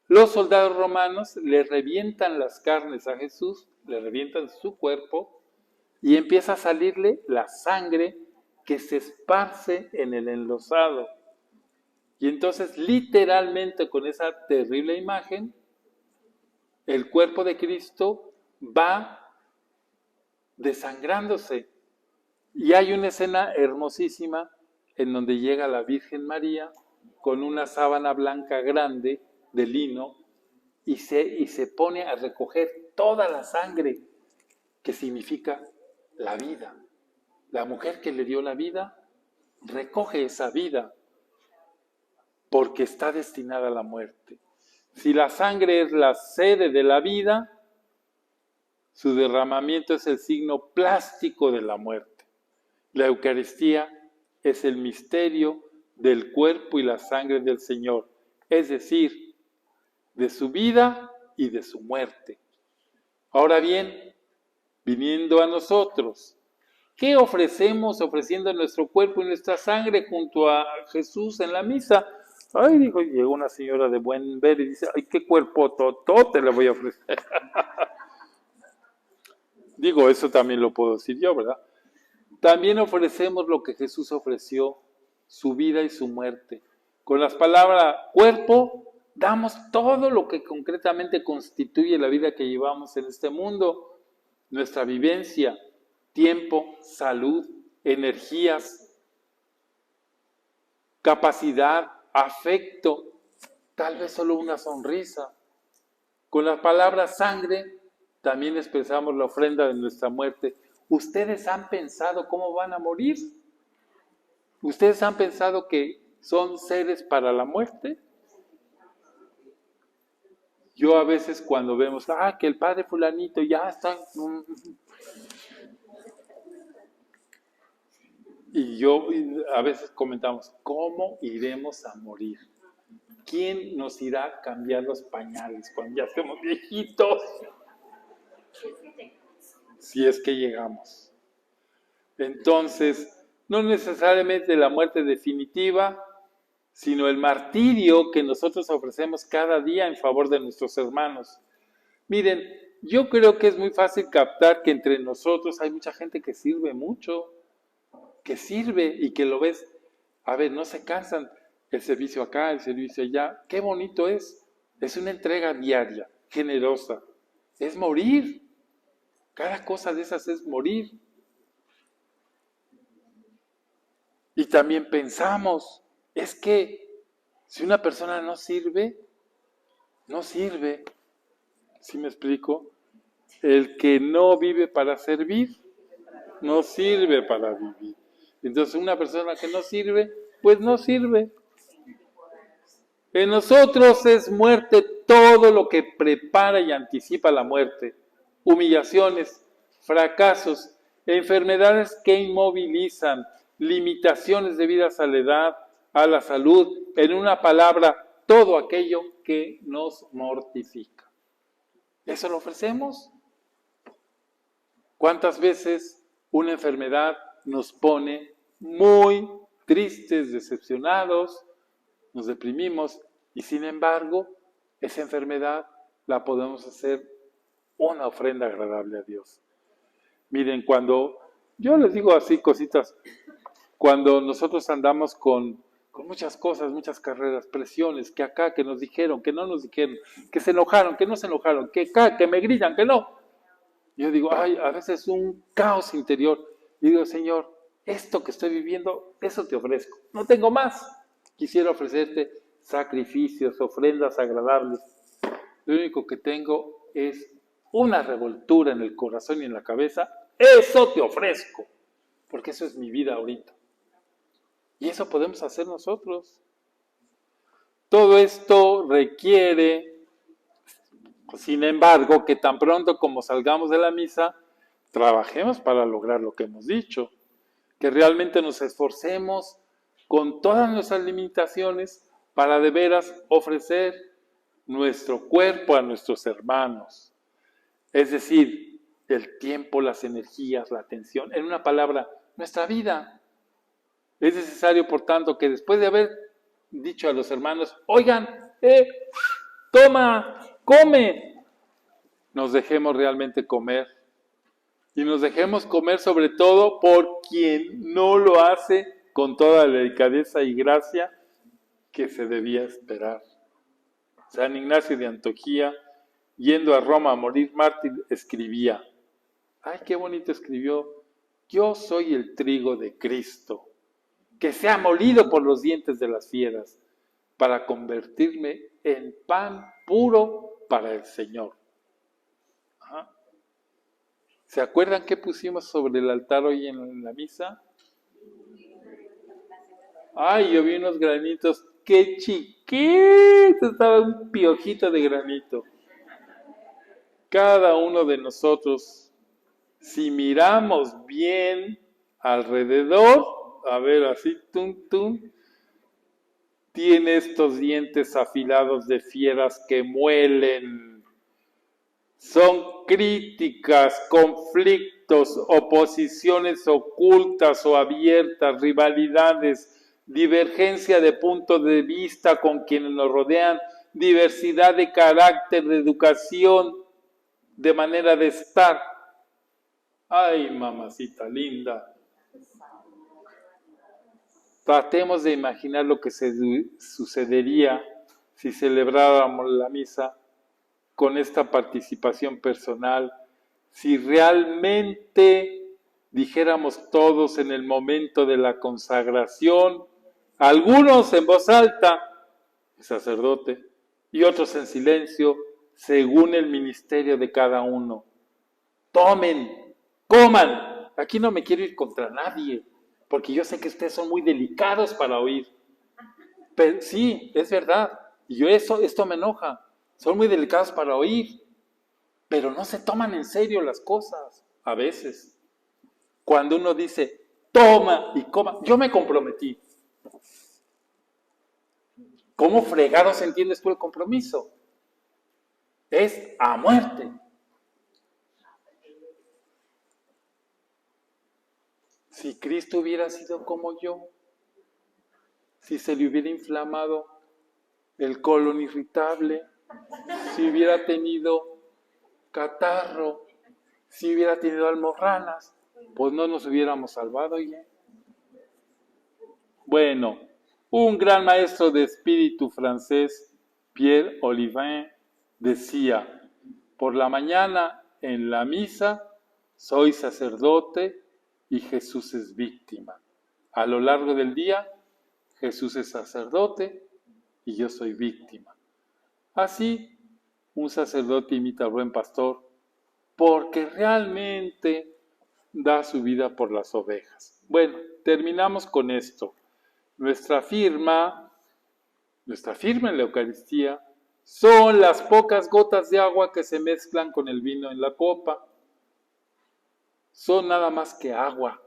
los soldados romanos le revientan las carnes a Jesús le revientan su cuerpo y empieza a salirle la sangre que se esparce en el enlosado. Y entonces, literalmente, con esa terrible imagen, el cuerpo de Cristo va desangrándose. Y hay una escena hermosísima en donde llega la Virgen María con una sábana blanca grande de lino y se pone a recoger toda la sangre que significa la vida. La mujer que le dio la vida recoge esa vida porque está destinada a la muerte. Si la sangre es la sede de la vida, su derramamiento es el signo plástico de la muerte. La Eucaristía es el misterio del cuerpo y la sangre del Señor, es decir, de su vida y de su muerte. Ahora bien, viniendo a nosotros, ¿qué ofrecemos ofreciendo nuestro cuerpo y nuestra sangre junto a Jesús en la misa? Ay, dijo, llegó una señora de buen ver y dice, ay, qué cuerpo totote le voy a ofrecer. Digo, eso también lo puedo decir yo, ¿verdad? También ofrecemos lo que Jesús ofreció, su vida y su muerte. Con las palabras cuerpo, damos todo lo que concretamente constituye la vida que llevamos en este mundo, nuestra vivencia, tiempo, salud, energías, capacidad, afecto, tal vez solo una sonrisa. Con las palabras sangre, también expresamos la ofrenda de nuestra muerte. ¿Ustedes han pensado cómo van a morir? ¿Ustedes han pensado que son seres para la muerte? Yo a veces cuando vemos, que el padre fulanito ya está... Y a veces comentamos, ¿cómo iremos a morir? ¿Quién nos irá a cambiar los pañales cuando ya estemos viejitos? Si es que llegamos. Entonces, no necesariamente la muerte definitiva, sino el martirio que nosotros ofrecemos cada día en favor de nuestros hermanos. Miren, yo creo que es muy fácil captar que entre nosotros hay mucha gente que sirve mucho, que sirve y que lo ves, a ver, no se cansan, el servicio acá, el servicio allá, qué bonito es una entrega diaria, generosa, es morir, cada cosa de esas es morir. Y también pensamos, es que si una persona no sirve, ¿sí me explico? El que no vive para servir, no sirve para vivir. Entonces una persona que no sirve, pues no sirve. En nosotros es muerte todo lo que prepara y anticipa la muerte. Humillaciones, fracasos, enfermedades que inmovilizan, limitaciones debidas a la edad, a la salud, en una palabra, todo aquello que nos mortifica. ¿Eso lo ofrecemos? ¿Cuántas veces una enfermedad nos pone muy tristes, decepcionados, nos deprimimos y sin embargo esa enfermedad la podemos hacer una ofrenda agradable a Dios? Miren, cuando yo les digo así cositas, cuando nosotros andamos con muchas cosas, muchas carreras, presiones, que acá, que nos dijeron, que no nos dijeron, que se enojaron, que no se enojaron, que acá, que me gritan, que no. Yo digo, a veces un caos interior. Y digo, Señor, esto que estoy viviendo, eso te ofrezco. No tengo más. Quisiera ofrecerte sacrificios, ofrendas agradables. Lo único que tengo es una revoltura en el corazón y en la cabeza. Eso te ofrezco. Porque eso es mi vida ahorita. Y eso podemos hacer nosotros. Todo esto requiere, sin embargo, que tan pronto como salgamos de la misa, trabajemos para lograr lo que hemos dicho. Que realmente nos esforcemos con todas nuestras limitaciones para de veras ofrecer nuestro cuerpo a nuestros hermanos. Es decir, el tiempo, las energías, la atención, en una palabra, nuestra vida. Es necesario, por tanto, que después de haber dicho a los hermanos, oigan, toma, come, nos dejemos realmente comer. Y nos dejemos comer sobre todo por quien no lo hace con toda la delicadeza y gracia que se debía esperar. San Ignacio de Antioquía, yendo a Roma a morir mártir, escribía, ¡ay, qué bonito escribió! Yo soy el trigo de Cristo, que se ha molido por los dientes de las fieras, para convertirme en pan puro para el Señor. Ajá. ¿Se acuerdan qué pusimos sobre el altar hoy en la misa? Ay, yo vi unos granitos, qué chiquitos, estaba un piojito de granito. Cada uno de nosotros, si miramos bien alrededor, a ver, así, tiene estos dientes afilados de fieras que muelen. Son críticas, conflictos, oposiciones ocultas o abiertas, rivalidades, divergencia de punto de vista con quienes nos rodean, diversidad de carácter, de educación, de manera de estar. Ay, mamacita linda. Tratemos de imaginar lo que sucedería si celebráramos la misa con esta participación personal, si realmente dijéramos todos en el momento de la consagración, algunos en voz alta, el sacerdote, y otros en silencio, según el ministerio de cada uno. Tomen, coman. Aquí no me quiero ir contra nadie, porque yo sé que ustedes son muy delicados para oír. Pero sí, es verdad. Y esto me enoja. Son muy delicados para oír, pero no se toman en serio las cosas, a veces. Cuando uno dice, toma y coma, yo me comprometí. ¿Cómo fregados entiendes tú el compromiso? Es a muerte. Si Cristo hubiera sido como yo, si se le hubiera inflamado el colon irritable, si hubiera tenido catarro, si hubiera tenido almorranas, pues no nos hubiéramos salvado ya. Bueno, un gran maestro de espíritu francés, Pierre Olivin, decía, por la mañana en la misa soy sacerdote y Jesús es víctima. A lo largo del día, Jesús es sacerdote y yo soy víctima. Así, un sacerdote imita al buen pastor porque realmente da su vida por las ovejas. Bueno, terminamos con esto. Nuestra firma en la Eucaristía, son las pocas gotas de agua que se mezclan con el vino en la copa. Son nada más que agua,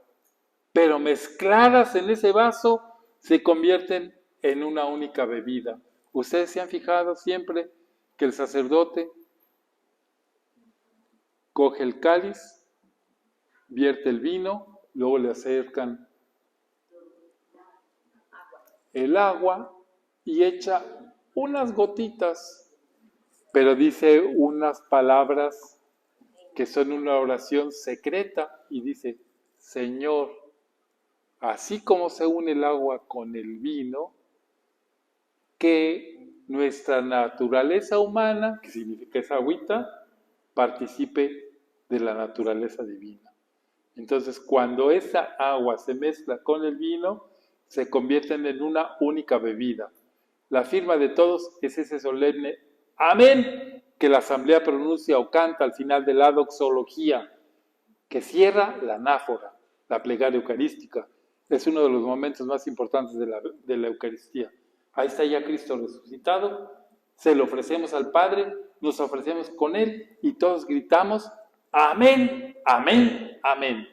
pero mezcladas en ese vaso se convierten en una única bebida. ¿Ustedes se han fijado siempre que el sacerdote coge el cáliz, vierte el vino, luego le acercan el agua y echa unas gotitas, pero dice unas palabras que son una oración secreta y dice, Señor, así como se une el agua con el vino, que nuestra naturaleza humana, que significa esa agüita, participe de la naturaleza divina. Entonces, cuando esa agua se mezcla con el vino, se convierten en una única bebida. La firma de todos es ese solemne amén que la asamblea pronuncia o canta al final de la doxología, que cierra la anáfora, la plegaria eucarística. Es uno de los momentos más importantes de la Eucaristía. Ahí está ya Cristo resucitado, se lo ofrecemos al Padre, nos ofrecemos con Él y todos gritamos, amén, amén, amén.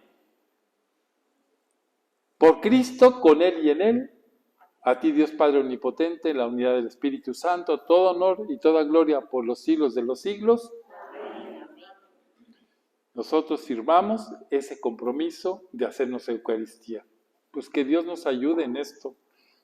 Por Cristo, con Él y en Él, a ti Dios Padre Omnipotente, en la unidad del Espíritu Santo, todo honor y toda gloria por los siglos de los siglos. Nosotros firmamos ese compromiso de hacernos Eucaristía. Pues que Dios nos ayude en esto.